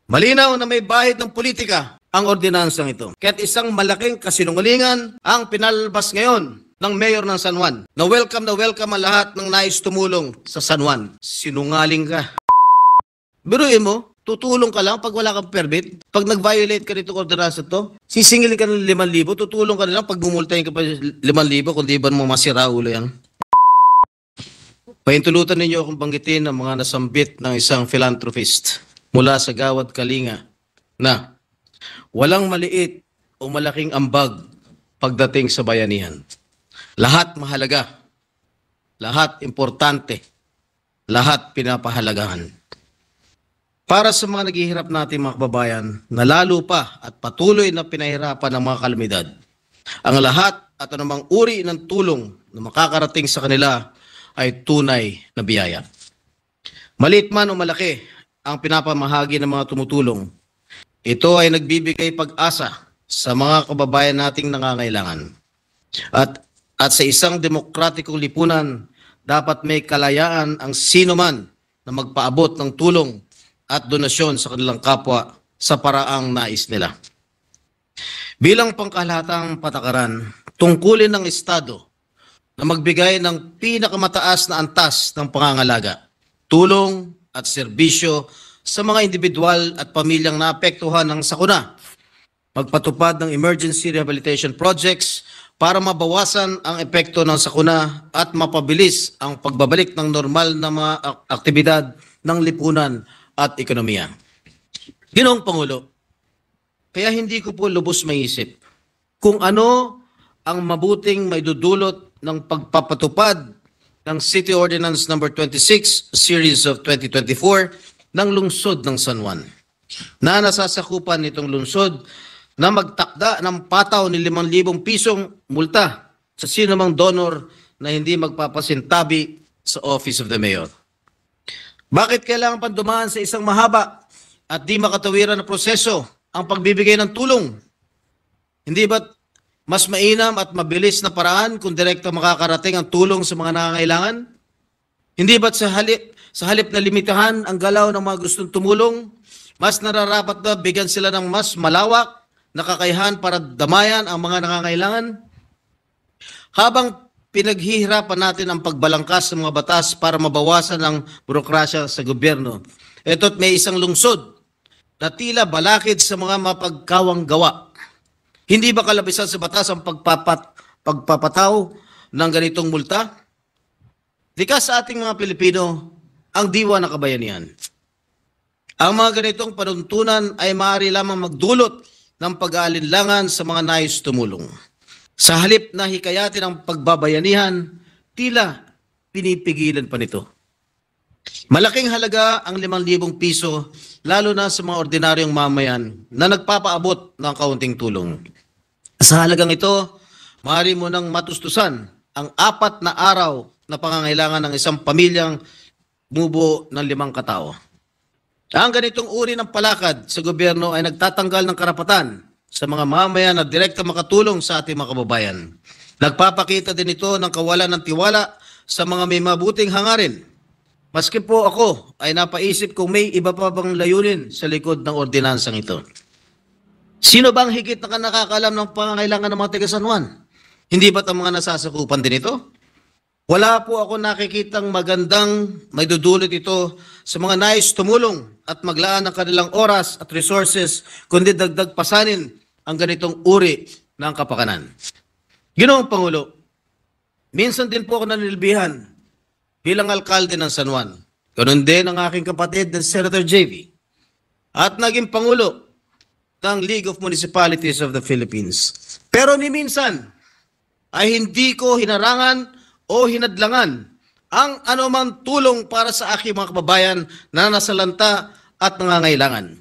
Malinaw na may bahid ng politika ang ordinansang ito. Kaya't isang malaking kasinungalingan ang pinalabas ngayon ng mayor ng San Juan na welcome ang lahat ng nais tumulong sa San Juan. Sinungaling ka. Biruin mo, tutulong ka lang pag wala kang permit. Pag nag-violate ka nitong ordinansa to, sisingilin ka ng 5,000, tutulong ka na lang pag bumultahin ka pa 5,000 kung di ba mo masira ulo yan. Paintulutan ninyo akong banggitin ang mga nasambit ng isang philanthropist mula sa Gawad Kalinga na walang maliit o malaking ambag pagdating sa bayanihan. Lahat mahalaga, lahat importante, lahat pinapahalagahan. Para sa mga naghihirap natin mga kababayan na lalo pa at patuloy na pinahirapan ng mga kalamidad, ang lahat at anumang uri ng tulong na makakarating sa kanila ay tunay na biyaya. Maliit man o malaki ang pinapamahagi ng mga tumutulong, ito ay nagbibigay pag-asa sa mga kababayan nating nangangailangan. At sa isang demokratikong lipunan, dapat may kalayaan ang sino man na magpaabot ng tulong at donasyon sa kanilang kapwa sa paraang nais nila. Bilang pangkalahatang patakaran, tungkulin ng Estado na magbigay ng pinakamataas na antas ng pangangalaga, tulong at serbisyo sa mga individual at pamilyang naapektuhan ng sakuna, magpatupad ng emergency rehabilitation projects para mabawasan ang epekto ng sakuna at mapabilis ang pagbabalik ng normal na mga aktibidad ng lipunan at ekonomiya. Ginoong Pangulo, kaya hindi ko po lubos maisip kung ano ang mabuting maidudulot ng pagpapatupad ng City Ordinance No. 26, Series of 2024 ng lungsod ng San Juan, na nasasakupan nitong lungsod na magtakda ng pataw ni 5,000 pisong multa sa sino mang donor na hindi magpapasintabi sa Office of the Mayor. Bakit kailangan pa dumaan sa isang mahaba at di makatawiran na proseso ang pagbibigay ng tulong? Hindi ba mas mainam at mabilis na paraan kung direkta makakarating ang tulong sa mga nangangailangan? Hindi ba't sa halip na limitahan ang galaw ng mga gustong tumulong, mas nararapat na bigyan sila ng mas malawak na kakayahan para damayan ang mga nangangailangan? Habang pinaghihirapan natin ang pagbalangkas ng mga batas para mabawasan ang burokrasya sa gobyerno, ito't may isang lungsod na tila balakid sa mga mapagkawang gawa. Hindi ba kalabisan sa batas ang pagpapataw ng ganitong multa? Likas sa ating mga Pilipino ang diwa ng kabayanihan. Ang mga ganitong panuntunan ay maaari lamang magdulot ng pag-aalinlangan sa mga nais tumulong. Sa halip na hikayatin ang pagbabayanihan, tila pinipigilan pa nito. Malaking halaga ang 5,000 piso, lalo na sa mga ordinaryong mamayan na nagpapaabot ng kaunting tulong. Sa halagang ito, maaari mo nang matustusan ang 4 na araw na pangangailangan ng isang pamilyang mubo ng 5 katao. Ang ganitong uri ng palakad sa gobyerno ay nagtatanggal ng karapatan sa mga mamayan na direkta makatulong sa ating mga kababayan. Nagpapakita din ito ng kawalan ng tiwala sa mga may mabuting hangarin. Maski po ako ay napaisip kung may iba pa bang layunin sa likod ng ordinansang ito. Sino bang higit na nakakalam ng pangangailangan ng mga taga San Juan? Hindi ba't ang mga nasasakupan din ito? Wala po ako nakikitang magandang maidudulot ito sa mga nais tumulong at maglaan ng kanilang oras at resources, kundi dagdag pasanin ang ganitong uri ng kapakanan. Ginoong Pangulo, minsan din po ako nanilbihan bilang alkalde ng San Juan. Ganun din ang aking kapatid na Senator JV at naging Pangulo ng League of Municipalities of the Philippines. Pero ni minsan ay hindi ko hinarangan o hinadlangan ang anumang tulong para sa aking mga kababayan na nasalanta at nangangailangan.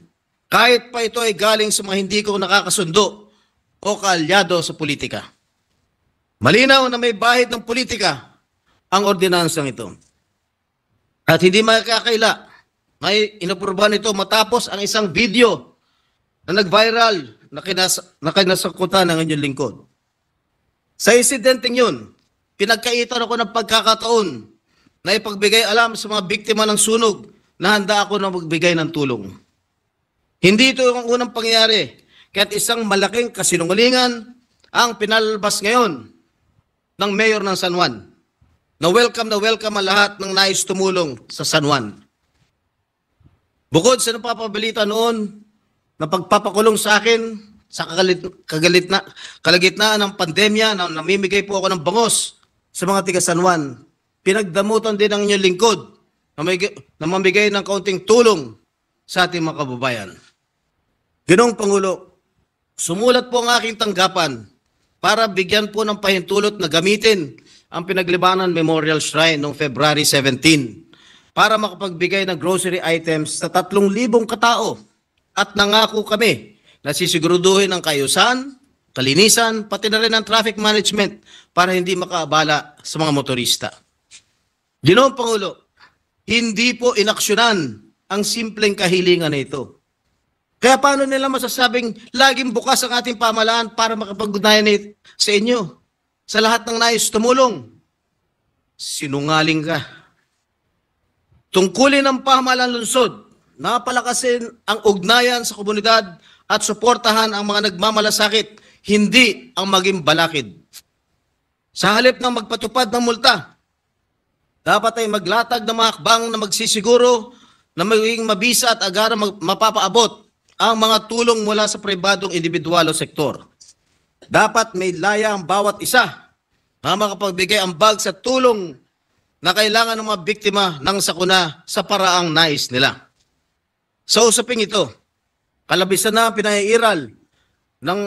Kahit pa ito ay galing sa mga hindi ko nakakasundo o kaalyado sa politika. Malinaw na may bahid ng politika ang ordinansang ito. At hindi makakaila may inaprubahan ito matapos ang isang video na nag-viral na kinasakutan ng inyong lingkod. Sa insidenteng yun, pinagkaitan ako ng pagkakataon na ipagbigay alam sa mga biktima ng sunog na handa ako na magbigay ng tulong. Hindi ito ang unang pangyayari. Kaya't isang malaking kasinungalingan ang pinalabas ngayon ng mayor ng San Juan. Na welcome ang lahat ng nais tumulong sa San Juan. Bukod sa napapabalita noon na pagpapakulong sa akin sa kalagitnaan ng pandemya na namimigay po ako ng bangos sa mga tiga San Juan, pinagdamutan din ang inyong lingkod na mamigay ng kaunting tulong sa ating mga kababayan. Ginoong Pangulo, sumulat po ang aking tanggapan para bigyan po ng pahintulot na gamitin ang Pinaglibanan Memorial Shrine noong February 17 para makapagbigay ng grocery items sa 3,000 katao. At nangako kami na sisiguraduhin ang kaayusan, kalinisan, pati na rin ang traffic management para hindi makaabala sa mga motorista. Ginoong Pangulo, hindi po inaksyonan ang simpleng kahilingan na ito. Kaya paano nila masasabing laging bukas ang ating pamahalaan para makapag-ugnayan sa inyo? Sa lahat ng nais tumulong? Sinungaling ka. Tungkulin ng pamahalaan lungsod, napalakasin ang ugnayan sa komunidad at suportahan ang mga nagmamalasakit, hindi ang maging balakid. Sa halip ng magpatupad ng multa, dapat ay maglatag ng mga hakbang na magsisiguro na magiging mabisa at agara mapapaabot ang mga tulong mula sa pribadong individual o sektor. Dapat may laya ang bawat isa na makapagbigay ang bag sa tulong na kailangan ng mga biktima ng sakuna sa paraang nais nila. Sa usaping ito, kalabisan na pinaiiral ng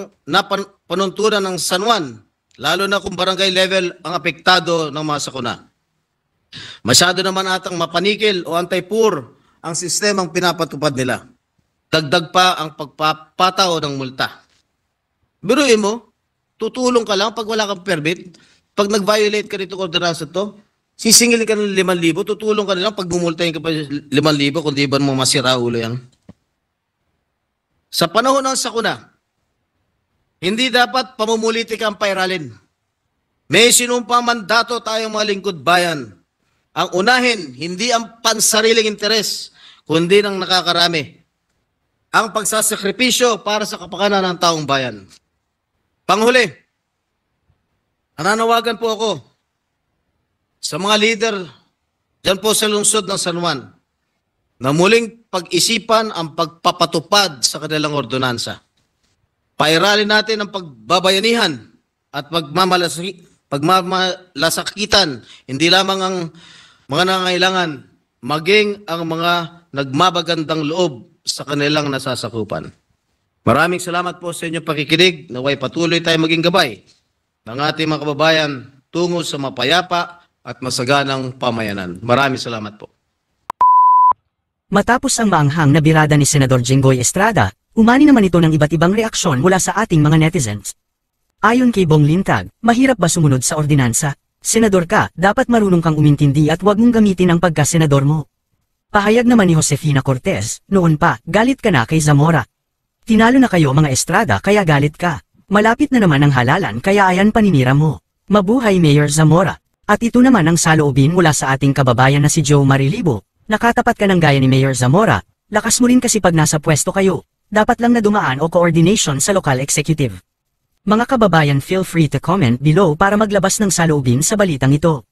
panuntunan ng San Juan, lalo na kung barangay level ang apektado ng mga sakuna. Masyado naman atang mapanikil o anti-poor ang sistemang pinapatupad nila. Dagdag pa ang pagpapataw ng multa. Biruin mo, tutulong ka lang pag wala kang permit. Pag nag-violate ka nito ordinansa to, sisingilin ka ng 5,000, tutulong ka lang pag bumultahin ka pa 5,000 kung di ba mo masira ulo yan. Sa panahon ng sakuna, hindi dapat pamumulitika ang pairalin. May sinumpang mandato tayong mga lingkod bayan. Ang unahin, hindi ang pansariling interes, kundi ng nakakarami. Ang pagsasakripisyo para sa kapakanan ng taong bayan. Panghuli, nananawagan po ako sa mga leader dyan po sa lungsod ng San Juan na muling pag-isipan ang pagpapatupad sa kanilang ordonansa. Pairalin natin ang pagbabayanihan at pagmamalasakitan, hindi lamang ang mga nangangailangan, maging ang mga nagmabagandang loob sa kanilang nasasakupan. Maraming salamat po sa inyong pakikinig. Naway patuloy tayo maging gabay ng ating mga kababayan tungo sa mapayapa at masaganang pamayanan. Maraming salamat po. Matapos ang maanghang na birada ni Senador Jinggoy Estrada, umani naman ito ng iba't ibang reaksyon mula sa ating mga netizens. Ayon kay Bong Lintag, mahirap ba sumunod sa ordinansa? Senador ka, dapat marunong kang umintindi at huwag mong gamitin ang pagka-senador mo. Pahayag naman ni Josefina Cortez, noon pa, galit ka na kay Zamora. Tinalo na kayo mga Estrada kaya galit ka. Malapit na naman ang halalan kaya ayan paninira mo. Mabuhay Mayor Zamora. At ito naman ang saloobin mula sa ating kababayan na si Joe Marilibo. Nakatapat ka ng gaya ni Mayor Zamora, lakas mo rin kasi pag nasa pwesto kayo. Dapat lang na dumaan o coordination sa local executive. Mga kababayan, feel free to comment below para maglabas ng saloobin sa balitang ito.